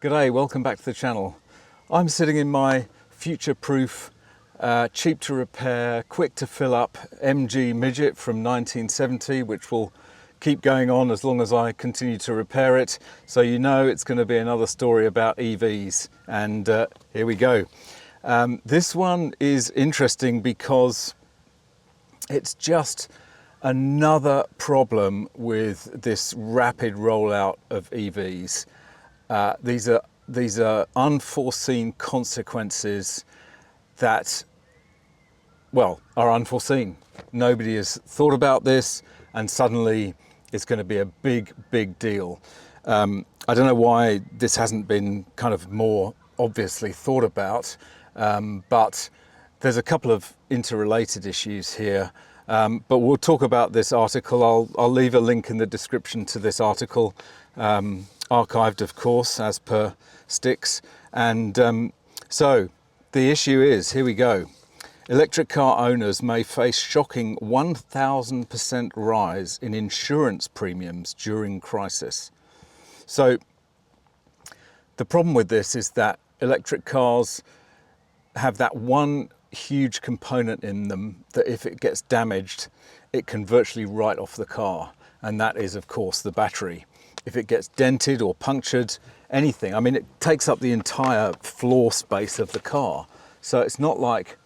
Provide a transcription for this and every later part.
G'day, welcome back to the channel. I'm sitting in my future-proof, cheap to repair, quick to fill up MG Midget from 1970, which will keep going on as long as I continue to repair it. So you know it's going to be another story about EVs, and here we go. This one is interesting because it's just another problem with this rapid rollout of EVs. These are unforeseen consequences that, well, are unforeseen. Nobody has thought about this, and suddenly it's going to be a big deal. I don't know why this hasn't been kind of more obviously thought about, but there's a couple of interrelated issues here. But we'll talk about this article. I'll leave a link in the description to this article, archived of course as per Sticks. And so the issue is, here we go. Electric car owners may face shocking 1,000% rise in insurance premiums during crisis. So the problem with this is that electric cars have that one huge component in them that if it gets damaged, it can virtually write off the car. And that is, of course, the battery. If it gets dented or punctured, anything, I mean, it takes up the entire floor space of the car. So it's not like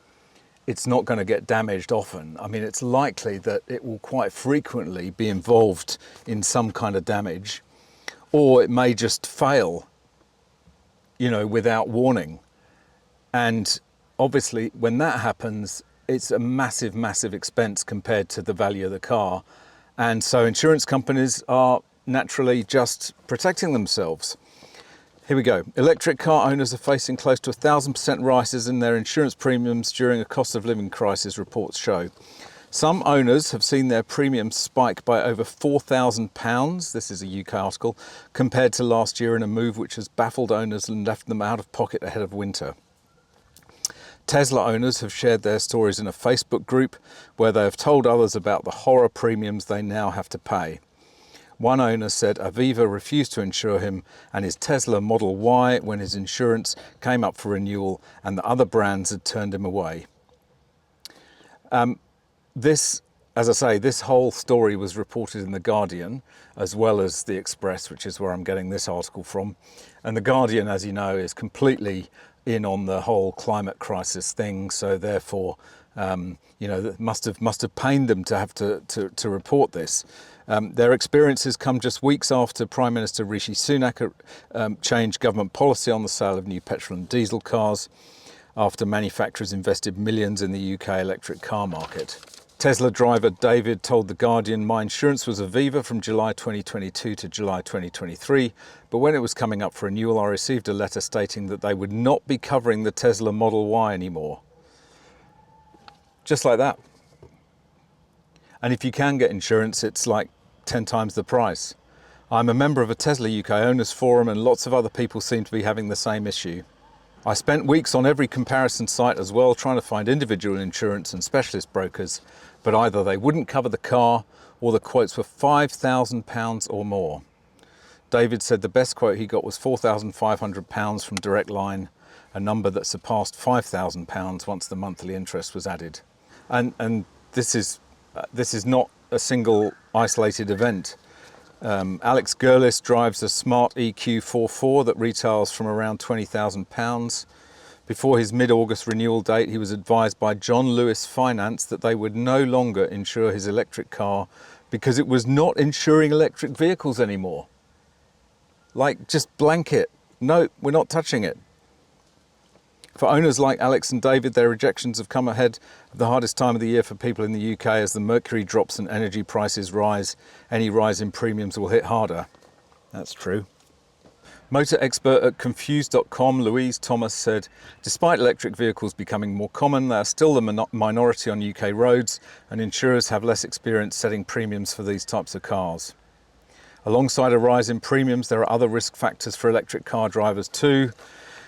it's not going to get damaged often. I mean, it's likely that it will quite frequently be involved in some kind of damage, or it may just fail, you know, without warning. And obviously, when that happens, it's a massive expense compared to the value of the car. And so insurance companies are naturally just protecting themselves. Here we go. Electric car owners are facing close to 1,000% rises in their insurance premiums during a cost of living crisis, reports show. Some owners have seen their premiums spike by over £4,000, this is a UK article, compared to last year, in a move which has baffled owners and left them out of pocket ahead of winter. Tesla owners have shared their stories in a Facebook group where they have told others about the horror premiums they now have to pay. One owner said Aviva refused to insure him and his Tesla Model Y when his insurance came up for renewal, and the other brands had turned him away. This, as I say, this whole story was reported in The Guardian as well as The Express, which is where I'm getting this article from. And The Guardian, as you know, is completely in on the whole climate crisis thing, so therefore you know, that must have pained them to have to report this. Their experiences come just weeks after Prime Minister Rishi Sunak changed government policy on the sale of new petrol and diesel cars, after manufacturers invested millions in the UK electric car market. Tesla driver David told The Guardian, "My insurance was Aviva from July 2022 to July 2023, but when it was coming up for renewal, I received a letter stating that they would not be covering the Tesla Model Y anymore." Just like that. And if you can get insurance, it's like 10 times the price. I'm a member of a Tesla UK owners forum, and lots of other people seem to be having the same issue. I spent weeks on every comparison site as well, trying to find individual insurance and specialist brokers, but either they wouldn't cover the car or the quotes were £5,000 or more. David said the best quote he got was £4,500 from Direct Line, a number that surpassed £5,000 once the monthly interest was added. And this is not a single isolated event. Alex Gurlis drives a smart EQ44 that retails from around £20,000. Before his mid-August renewal date, he was advised by John Lewis Finance that they would no longer insure his electric car because it was not insuring electric vehicles anymore. Like, just blanket. No, we're not touching it. For owners like Alex and David, their rejections have come ahead of the hardest time of the year for people in the UK as the mercury drops and energy prices rise. Any rise in premiums will hit harder. That's true. Motor expert at Confused.com, Louise Thomas, said, despite electric vehicles becoming more common, they are still the minority on UK roads, and insurers have less experience setting premiums for these types of cars. Alongside a rise in premiums, there are other risk factors for electric car drivers too.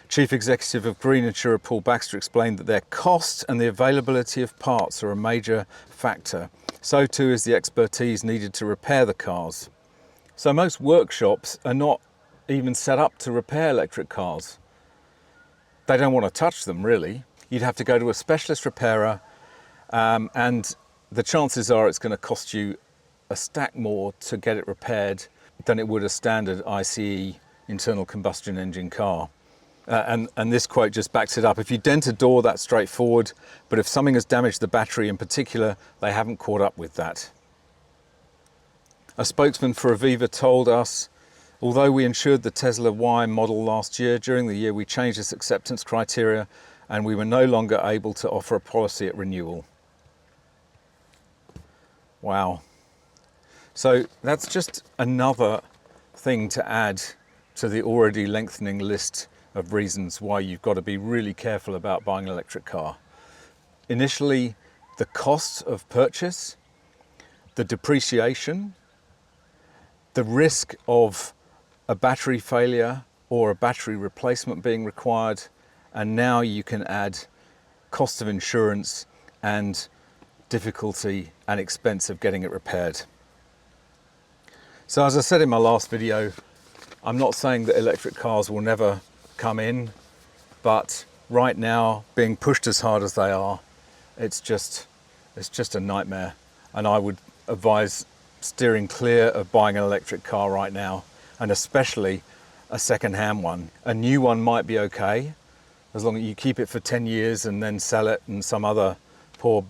Chief Executive of Green Insurer Paul Baxter explained that their cost and the availability of parts are a major factor. So too is the expertise needed to repair the cars. So most workshops are not even set up to repair electric cars. They don't want to touch them, really. You'd have to go to a specialist repairer, and the chances are it's going to cost you a stack more to get it repaired than it would a standard ICE, internal combustion engine car. And this quote just backs it up. If you dent a door, that's straightforward, but if something has damaged the battery in particular, they haven't caught up with that. A spokesman for Aviva told us, although we insured the Tesla Y model last year, during the year we changed its acceptance criteria and we were no longer able to offer a policy at renewal. Wow. So that's just another thing to add to the already lengthening list of reasons why you've got to be really careful about buying an electric car. Initially, the cost of purchase, the depreciation, the risk of a battery failure or a battery replacement being required, and now you can add cost of insurance and difficulty and expense of getting it repaired. So as I said in my last video, I'm not saying that electric cars will never come in, but right now, being pushed as hard as they are, it's just a nightmare. And I would advise steering clear of buying an electric car right now, and especially a second-hand one. A new one might be okay, as long as you keep it for 10 years and then sell it, and some other poor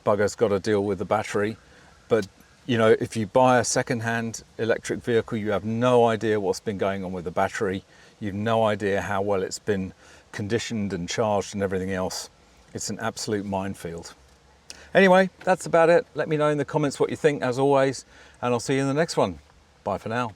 bugger's got to deal with the battery. But you know, if you buy a second-hand electric vehicle, you have no idea what's been going on with the battery. You've no idea how well it's been conditioned and charged and everything else. It's an absolute minefield. Anyway, that's about it. Let me know in the comments what you think, as always, and I'll see you in the next one. Bye for now.